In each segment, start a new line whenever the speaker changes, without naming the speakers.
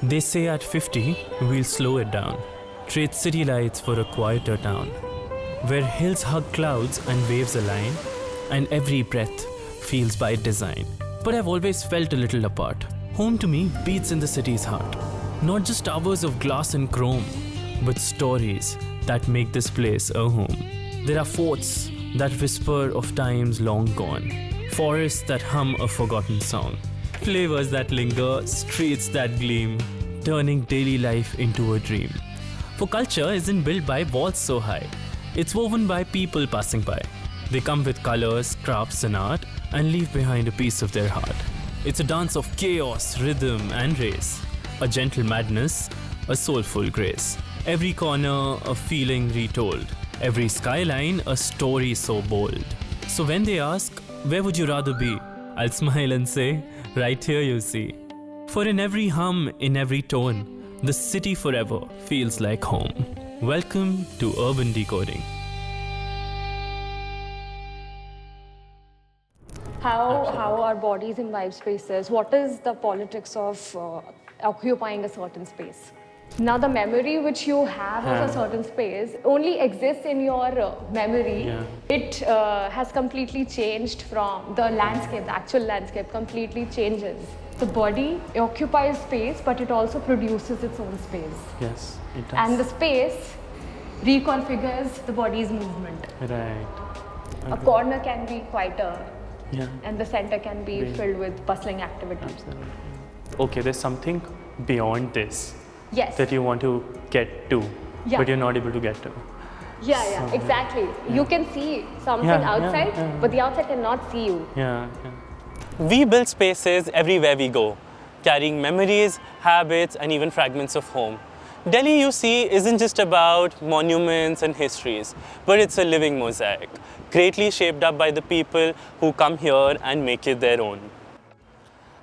They say at 50, we'll slow it down, trade city lights for a quieter town, where hills hug clouds and waves align, and every breath feels by design. But I've always felt a little apart. Home to me beats in the city's heart. Not just towers of glass and chrome, but stories that make this place a home. There are forts that whisper of times long gone, forests that hum a forgotten song, flavors that linger, streets that gleam, turning daily life into a dream. For culture isn't built by walls so high, it's woven by people passing by. They come with colors, crafts and art, and leave behind a piece of their heart. It's a dance of chaos, rhythm and race, a gentle madness, a soulful grace. Every corner a feeling retold, every skyline a story so bold. So when they ask, where would you rather be? I'll smile and say, right here you see. For in every hum, in every tone, the city forever feels like home. Welcome to Urban Decoding.
How our bodies imbibe spaces? What is the politics of occupying a certain space? Now the memory which you have of a certain space only exists in your memory.
Yeah.
It has completely changed from the landscape, the actual landscape completely changes. The body occupies space, but it also produces its own space.
Yes, it does.
And the space reconfigures the body's movement.
Right.
A corner can be quieter,
Yeah.
and the center can be filled with bustling activities.
Absolutely. Okay, there's something beyond this
Yes.
that you want to get to,
Yeah.
but you're not able to get to.
Yeah, exactly. You can see something outside, but the outside cannot see you.
Yeah. We build spaces everywhere we go, carrying memories, habits, and even fragments of home. Delhi, you see, isn't just about monuments and histories, but it's a living mosaic, greatly shaped up by the people who come here and make it their own.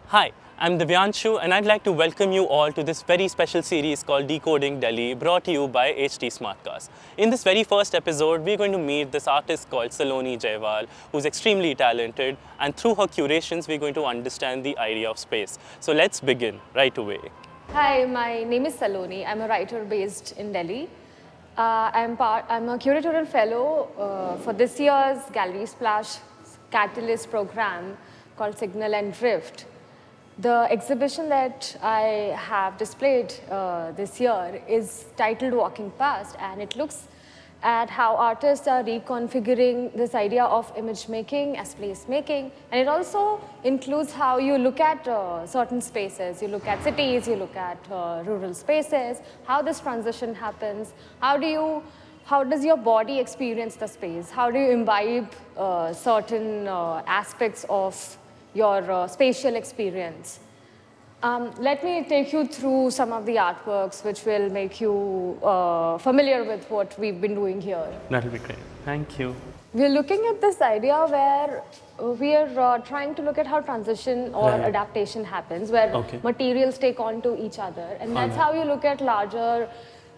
Hi, I'm Divyanshu, and I'd like to welcome you all to this very special series called Decoding Delhi, brought to you by HT Smartcast. In this very first episode, we're going to meet this artist called Saloni Jaiwal, who's extremely talented, and through her curations, we're going to understand the idea of space. So let's begin right away.
Hi, my name is Saloni. I'm a writer based in Delhi. I'm a curatorial fellow for this year's Gallery Splash Catalyst program called Signal and Drift. The exhibition that I have displayed this year is titled Walking Past, and it looks at how artists are reconfiguring this idea of image making as place making, and it also includes how you look at certain spaces. You look at cities, you look at rural spaces, how this transition happens, how does your body experience the space, how do you imbibe certain aspects of your spatial experience. Let me take you through some of the artworks which will make you familiar with what we've been doing here.
That'll be great. Thank you.
We're looking at this idea where we are trying to look at how transition or adaptation happens, where materials take on to each other. And that's how you look at larger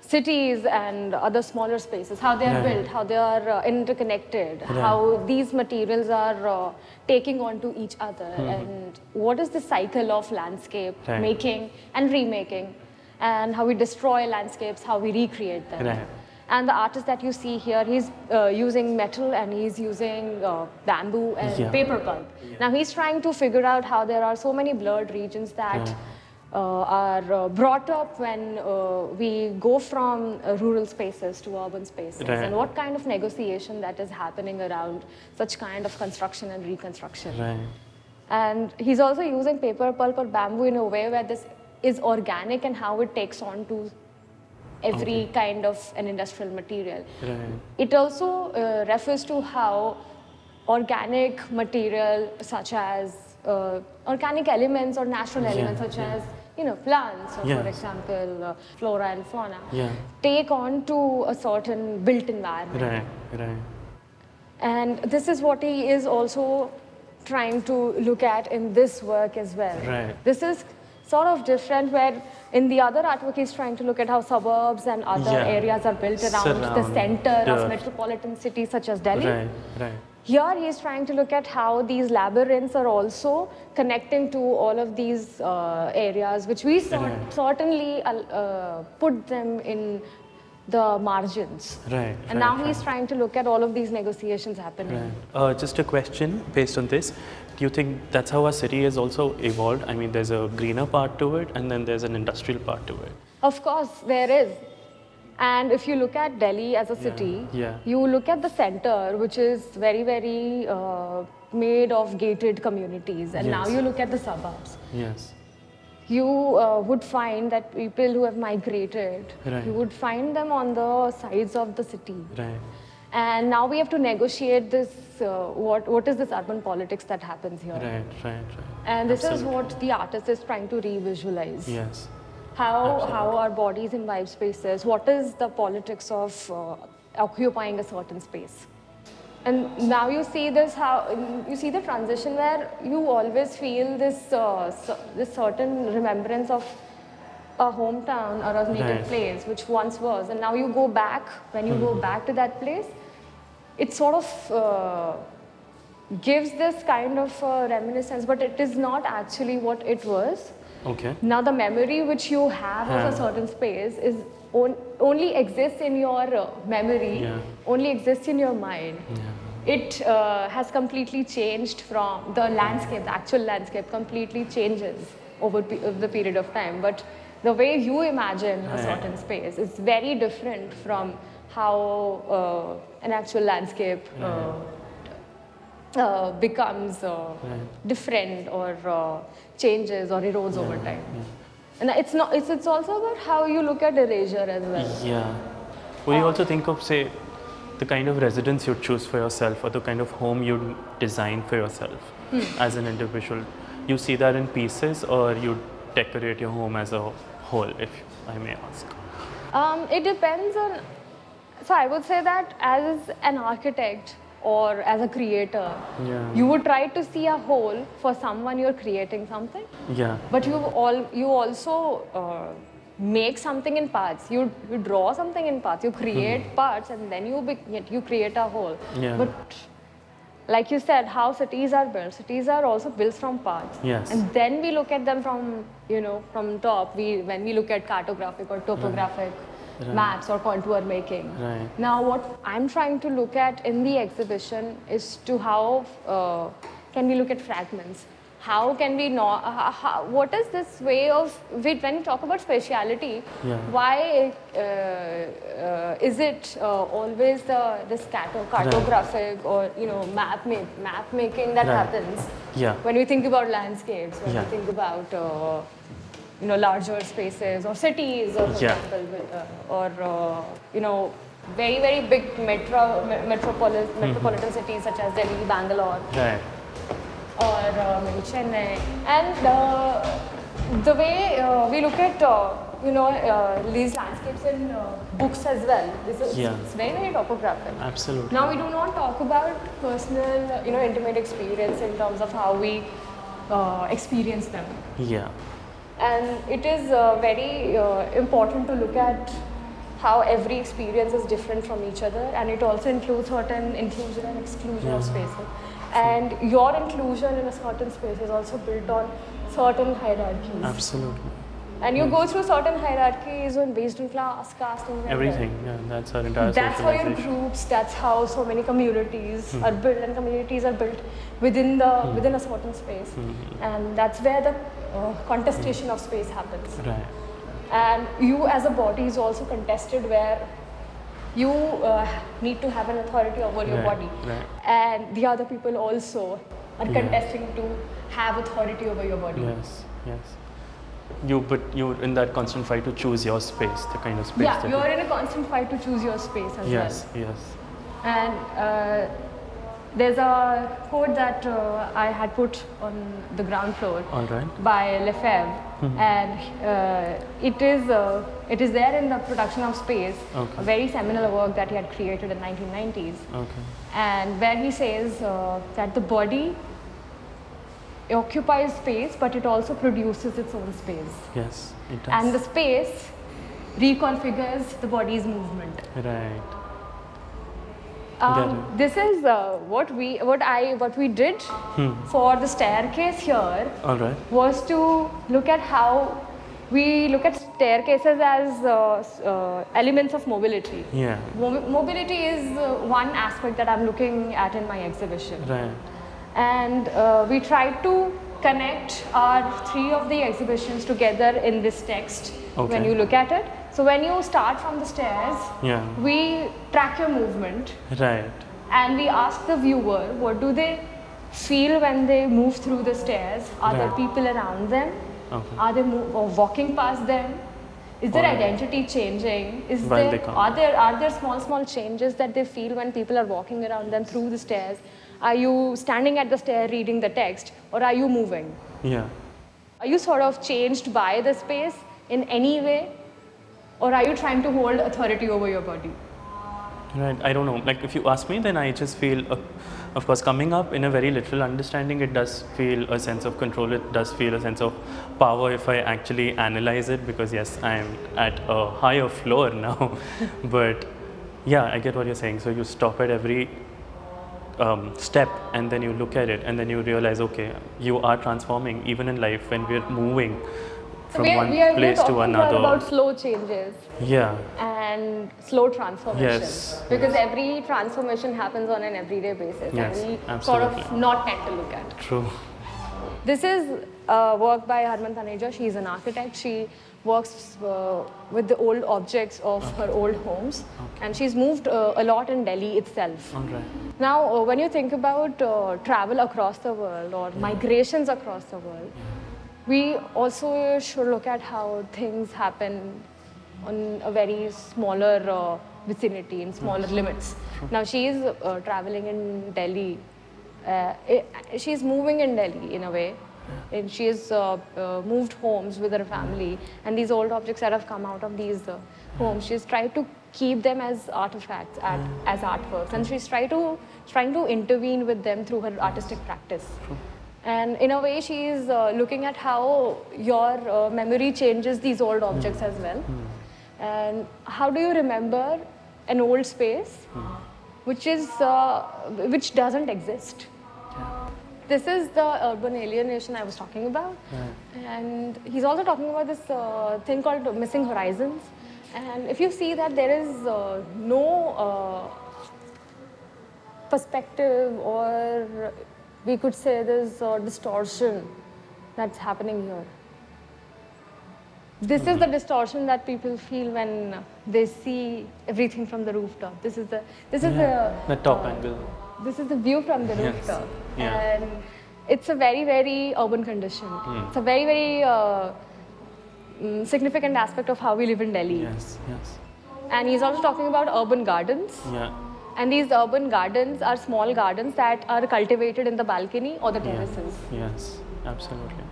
cities and other smaller spaces, how they are built, how they are interconnected, how these materials are taking on to each other, and what is the cycle of landscape making and remaking, and how we destroy landscapes, how we recreate them. And the artist that you see here, he's using metal and he's using bamboo and paper pulp. Now he's trying to figure out how there are so many blurred regions that are brought up when we go from rural spaces to urban spaces, and what kind of negotiation that is happening around such kind of construction and reconstruction. And he's also using paper pulp or bamboo in a way where this is organic and how it takes on to every kind of an industrial material. It also refers to how organic material such as organic elements or natural elements such as plants, or for example, flora and fauna, take on to a certain built environment. And this is what he is also trying to look at in this work as well. This is sort of different, where in the other artwork he's trying to look at how suburbs and other areas are built around the center of metropolitan cities such as Delhi. Here he is trying to look at how these labyrinths are also connecting to all of these areas, which we certainly put them in the margins.
Right.
And now he's trying to look at all of these negotiations happening.
Right. Just a question based on this. Do you think that's how our city has also evolved? I mean, there's a greener part to it, and then there's an industrial part to it.
Of course, there is. And if you look at Delhi as a city, you look at the center, which is very, very made of gated communities. And now you look at the suburbs.
Yes.
You would find that people who have migrated, you would find them on the sides of the city.
Right.
And now we have to negotiate this, what is this urban politics that happens here?
Right.
And this is what the artist is trying to re-visualize.
Yes.
How our bodies imbibe spaces, what is the politics of occupying a certain space. And now you see this, you see the transition where you always feel this certain remembrance of a hometown or a native place, which once was. And now you go back, when you go back to that place, it sort of gives this kind of reminiscence, but it is not actually what it was.
Okay.
Now the memory which you have of a certain space is only exists in your memory, only exists in your mind. It has completely changed from the landscape, the actual landscape completely changes over the period of time. But the way you imagine a certain space is very different from how an actual landscape becomes different or changes or erodes over time. And it's not. It's also about how you look at erasure as well.
Yeah. Would you also think of, say, the kind of residence you'd choose for yourself, or the kind of home you'd design for yourself as an individual? You see that in pieces, or you decorate your home as a whole, if I may ask?
It depends on. So I would say that as an architect or as a creator, you would try to see a whole for someone you're creating something.
Yeah.
But you also make something in parts. You draw something in parts. You create parts, and then you create a whole.
Yeah.
But like you said, how cities are built. Cities are also built from parts.
Yes.
And then we look at them from top. When we look at cartographic or topographic maps or contour making. Now what I'm trying to look at in the exhibition is to how can we look at fragments. How can we know, what is this way of, when you talk about spatiality, why is it always this cartographic or map making that happens when we think about landscapes, when we think about larger spaces or cities, or for example, or very, very big metropolitan cities such as Delhi, Bangalore, or maybe Chennai. And the way we look at these landscapes in books as well, it's very, very topographic.
Absolutely.
Now we do not talk about personal, intimate experience in terms of how we experience them.
Yeah.
And it is very important to look at how every experience is different from each other, and it also includes certain inclusion and exclusion of spaces. And your inclusion in a certain space is also built on certain hierarchies.
Absolutely.
And you go through certain hierarchies based on class, caste, and
everything. Yeah, that's our entire
That's how your groups, that's how so many communities are built, and communities are built within a certain space. And that's where the contestation of space happens.
Right.
And you as a body is also contested, where you need to have an authority over your body. And the other people also are contesting to have authority over your body.
Yes, yes. But you're in that constant fight to choose your space, the kind of space.
Yeah, you're in a constant fight to choose your space as well.
Yes, yes.
And there's a quote that I had put on the ground floor by Lefebvre, and it is there in the Production of Space, a very seminal work that he had created in 1990s. And where he says that the body occupies space, but it also produces its own space.
Yes, it does.
And the space reconfigures the body's movement.
Right.
This is what we did for the staircase here.
All right.
Was to look at how we look at staircases as elements of mobility.
Yeah.
Mobility is one aspect that I'm looking at in my exhibition.
Right.
And we tried to connect our 3 of the exhibitions together in this text when you look at it. So when you start from the stairs, we track your movement.
Right.
And we ask the viewer, what do they feel when they move through the stairs? Are there people around them?
Okay.
Are they walking past them? Is their identity changing? Are there small changes that they feel when people are walking around them through the stairs? Are you standing at the stair reading the text, or are you moving?
Yeah.
Are you sort of changed by the space in any way, or are you trying to hold authority over your body?
Right. I don't know. Like, if you ask me, then I just feel, of course, coming up in a very literal understanding, it does feel a sense of control. It does feel a sense of power if I actually analyze it, because yes, I'm at a higher floor now. But yeah, I get what you're saying. So you stop at every step, and then you look at it, and then you realize, okay, you are transforming even in life when we're moving from one place to another.
We're about slow changes.
Yeah.
And slow transformation.
Yes.
Because every transformation happens on an everyday basis.
Yes,
and we
absolutely.
sort of not tend to look at.
True.
This is work by Harman Taneja. She's an architect. She works with the old objects of her old homes. And she's moved a lot in Delhi itself.
Okay.
Now, when you think about travel across the world or migrations across the world, we also should look at how things happen on a very smaller vicinity, in smaller limits. Now, she's traveling in Delhi. She's moving in Delhi in a way. And she has moved homes with her family, and these old objects that have come out of these homes, she's tried to keep them as artifacts, as artworks, and she's trying to intervene with them through her artistic practice. And in a way, she's looking at how your memory changes these old objects as well. And how do you remember an old space which doesn't exist? This is the urban alienation I was talking about. And he's also talking about this thing called missing horizons. And if you see that there is no perspective, or we could say there's distortion that's happening here. This is the distortion that people feel when they see everything from the rooftop. This is the
top angle.
This is the view from the rooftop.
Yeah.
And it's a very, very urban condition. It's a very, very significant aspect of how we live in Delhi.
Yes.
And he's also talking about urban gardens.
Yeah.
And these urban gardens are small gardens that are cultivated in the balcony or the terraces.
Yes, absolutely.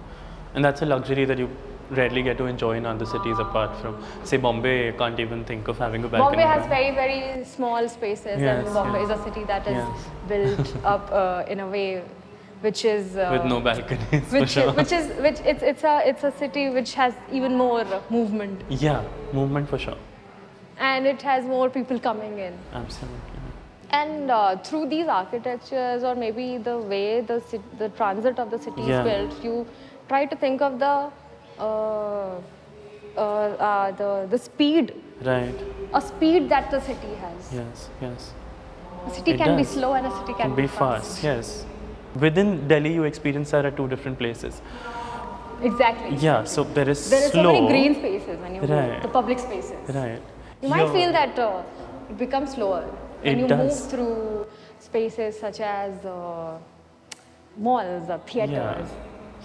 And that's a luxury that you rarely get to enjoy in other cities, apart from, say, Bombay. Can't even think of having a balcony.
Bombay has very, very small spaces, and Bombay is a city that is built up in a way which is
with no balconies.
It's a city which has even more movement.
Yeah, movement for sure.
And it has more people coming in.
Absolutely.
And through these architectures, or maybe the way the transit of the city is built, you try to think of the speed.
Right.
A speed that the city has.
Yes.
A city can be slow and a city can be fast.
Yes. Within Delhi, you experience that at two different places.
Exactly.
Yeah, so there is
so many green spaces when you move, the public spaces.
Right.
You might feel that it becomes slower when you move through spaces such as malls or theaters.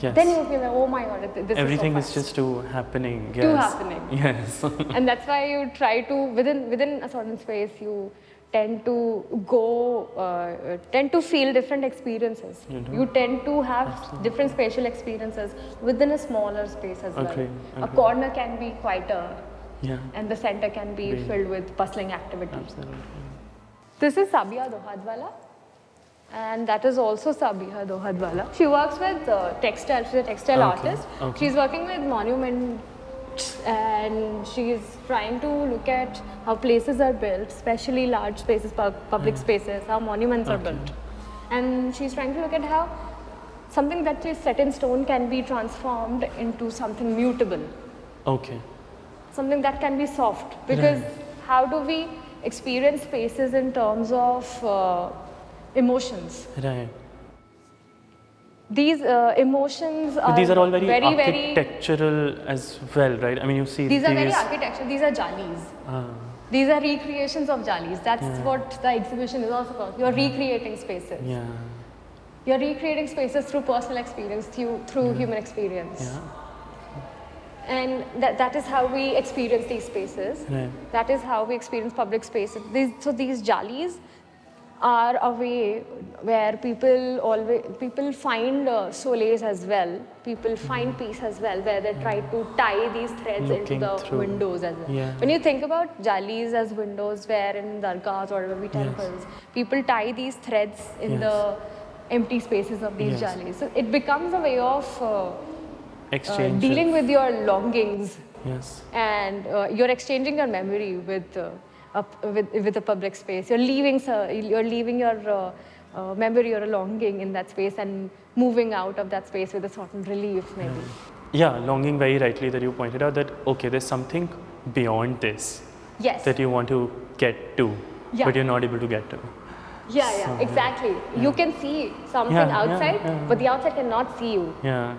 Yes.
Then you feel like, oh my god, this
everything
is so fast.
is just too happening. Yes.
Too happening.
Yes.
And that's why you try to, within a certain space, you tend to feel different experiences. You tend to have different spatial experiences within a smaller space as well. A corner can be quieter, and the center can be filled with bustling activity.
Absolutely.
This is Sabiha Dohadwala, and that is also Sabiha Dohadwala. She works with textile. She's a textile artist. She's working with monument architect, and she's trying to look at how places are built, especially large spaces, public spaces, how monuments are built. And she's trying to look at how something that is set in stone can be transformed into something mutable.
Okay.
Something that can be soft. Because how do we experience spaces in terms of emotions?
Right.
These emotions are,
these are all very
very
architectural as well, right? I mean, you see
these are very architectural. These are jalis. These are recreations of jalis. That's what the exhibition is also about. You're recreating spaces.
Yeah.
You're recreating spaces through personal experience, through human experience.
Yeah.
And that is how we experience these spaces.
Right.
That is how we experience public spaces. These jalis are a way where people find solace as well. People find peace as well, where they try to tie these threads into the windows as well.
Yeah.
When you think about jalis as windows, where in dargahs or maybe temples, people tie these threads in the empty spaces of these jalis. So it becomes a way of
exchange
dealing with your longings.
Yes.
And you're exchanging your memory with a public space. You're leaving your memory or a longing in that space and moving out of that space with a certain relief, maybe.
Yeah, longing, very rightly that you pointed out that, okay, there's something beyond this that you want to get to, but you're not able to get to.
Yeah, exactly. You can see something outside, but the outside cannot see you.
Yeah.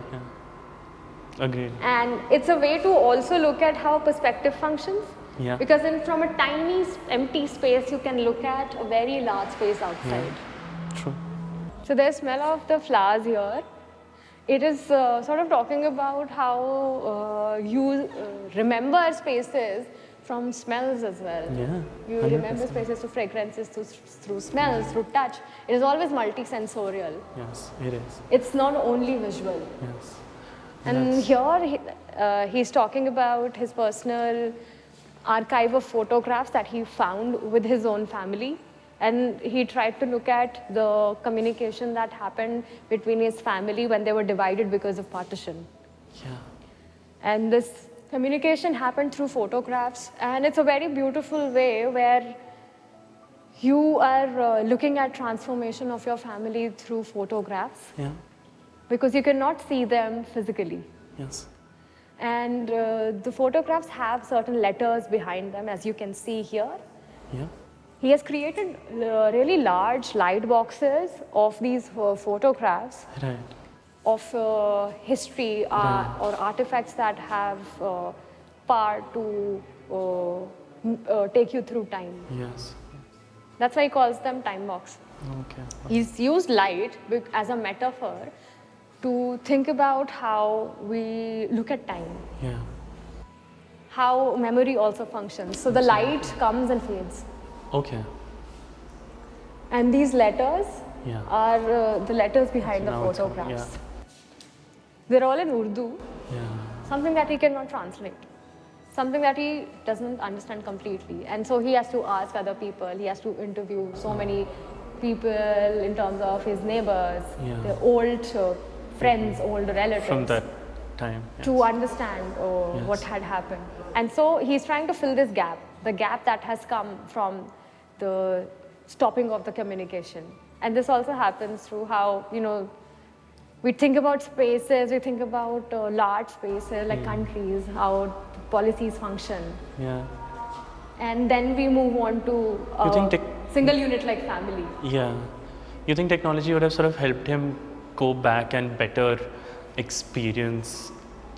Agreed.
And it's a way to also look at how perspective functions.
Yeah.
Because from a tiny empty space, you can look at a very large space outside.
Yeah. True.
So there's smell of the flowers here. It is sort of talking about how you remember spaces from smells as well.
Yeah.
You 100%. Remember spaces through fragrances, through smells, through touch. It is always multisensorial.
Yes, it is.
It's not only visual.
Yes.
And here he's talking about his personal archive of photographs that he found with his own family. And he tried to look at the communication that happened between his family when they were divided because of partition.
Yeah.
And this communication happened through photographs. And it's a very beautiful way where you are looking at transformation of your family through photographs.
Yeah.
Because you cannot see them physically.
Yes.
And the photographs have certain letters behind them, as you can see here.
Yeah.
He has created really large light boxes of these photographs of history or artifacts that have power to take you through time.
Yes.
That's why he calls them time box.
Okay.
He's used light as a metaphor to think about how we look at time.
Yeah.
How memory also functions. So the light comes and fades.
Okay.
And these letters are the letters behind the photographs.
Yeah.
They're all in Urdu,
Yeah.
something that he cannot translate, something that he doesn't understand completely. And so he has to ask other people, he has to interview so many people in terms of his neighbors, the old friends, old relatives.
From that time.
To understand what had happened. And so he's trying to fill this gap, the gap that has come from the stopping of the communication. And this also happens through how, we think about spaces, we think about large spaces like countries, how policies function.
Yeah.
And then we move on to single unit like family.
Yeah. You think technology would have sort of helped him go back and better experience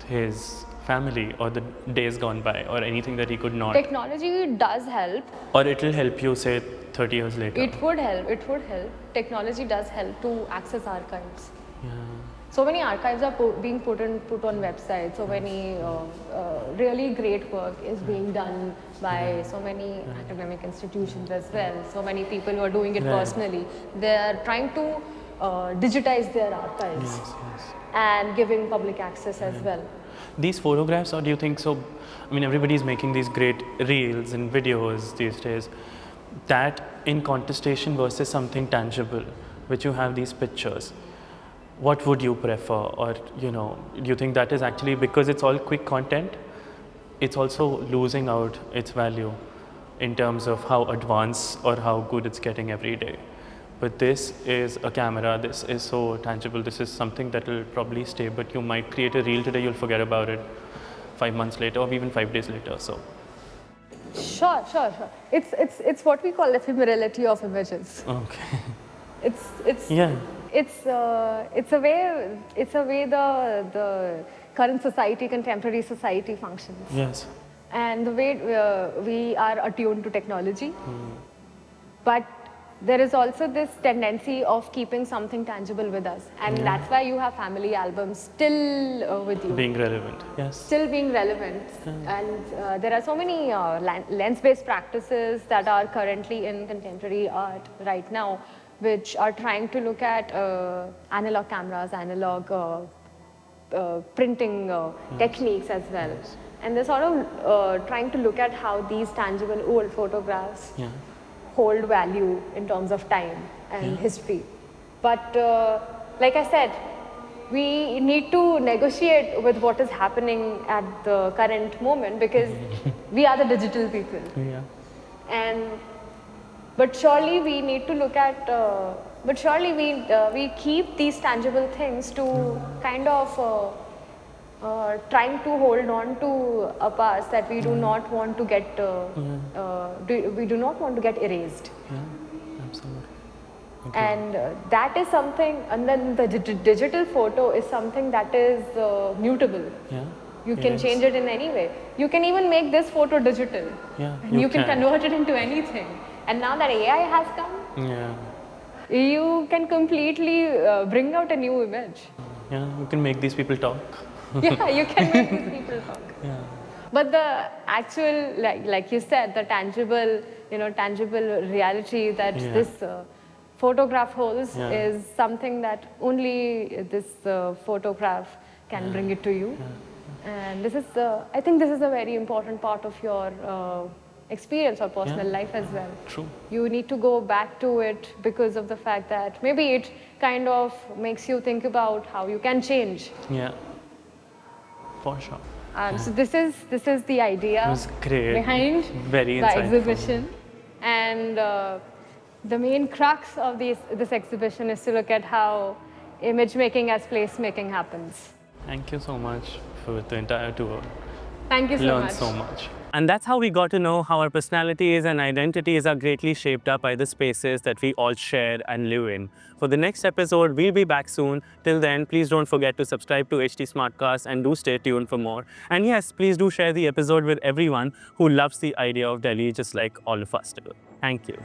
his family or the days gone by or anything that he could not?
Technology does help.
Or it will help you, say, 30 years later?
It would help. Technology does help to access archives.
Yeah.
So many archives are being put on websites. So many really great work is being done by so many academic institutions as well. So many people who are doing it personally. They are trying to digitize their archives and giving public access as well.
These photographs, or do you think so? I mean, everybody's making these great reels and videos these days. That in contestation versus something tangible, which you have these pictures. What would you prefer? Or, do you think that is actually because it's all quick content? it's also losing out its value in terms of how advanced or how good it's getting every day. But this is a camera, this is so tangible, this is something that will probably stay, but you might create a reel today, you'll forget about it 5 months later or even 5 days later. So
Sure. It's what we call ephemerality of images.
okay.
It's
Yeah.
it's a way the current society, contemporary society functions.
Yes.
And the way we are attuned to technology. But there is also this tendency of keeping something tangible with us. And that's why you have family albums still with you.
Being relevant, yes.
Still being relevant. And there are so many lens-based practices that are currently in contemporary art right now, which are trying to look at analog cameras, analog printing techniques as well. And they're sort of trying to look at how these tangible old photographs hold value in terms of time and history. But like I said, we need to negotiate with what is happening at the current moment because we are the digital people. But surely we need to look at, but surely we keep these tangible things to kind of trying to hold on to a past that we do not want to get we do not want to get erased.
Absolutely. Okay.
And that is something, and then the digital photo is something that is mutable. You can change it in any way. You can even make this photo digital. You can convert it into anything. And now that AI has come, you can completely bring out a new image.
You can make these people talk.
You can make these people talk. But the actual, like you said, the tangible, tangible reality that this photograph holds is something that only this photograph can bring it to you. And this is, I think this is a very important part of your experience or personal life as well.
True.
You need to go back to it because of the fact that maybe it kind of makes you think about how you can change.
For sure.
So this is the idea behind
Very
the
insightful.
exhibition, and the main crux of this exhibition is to look at how image making as place making happens.
Thank you so much for the entire tour.
Thank you so
Learned
much.
so much. And that's how we got to know how our personalities and identities are greatly shaped up by the spaces that we all share and live in. For the next episode, we'll be back soon. Till then, please don't forget to subscribe to HT Smartcast and do stay tuned for more. And yes, please do share the episode with everyone who loves the idea of Delhi just like all of us do. Thank you.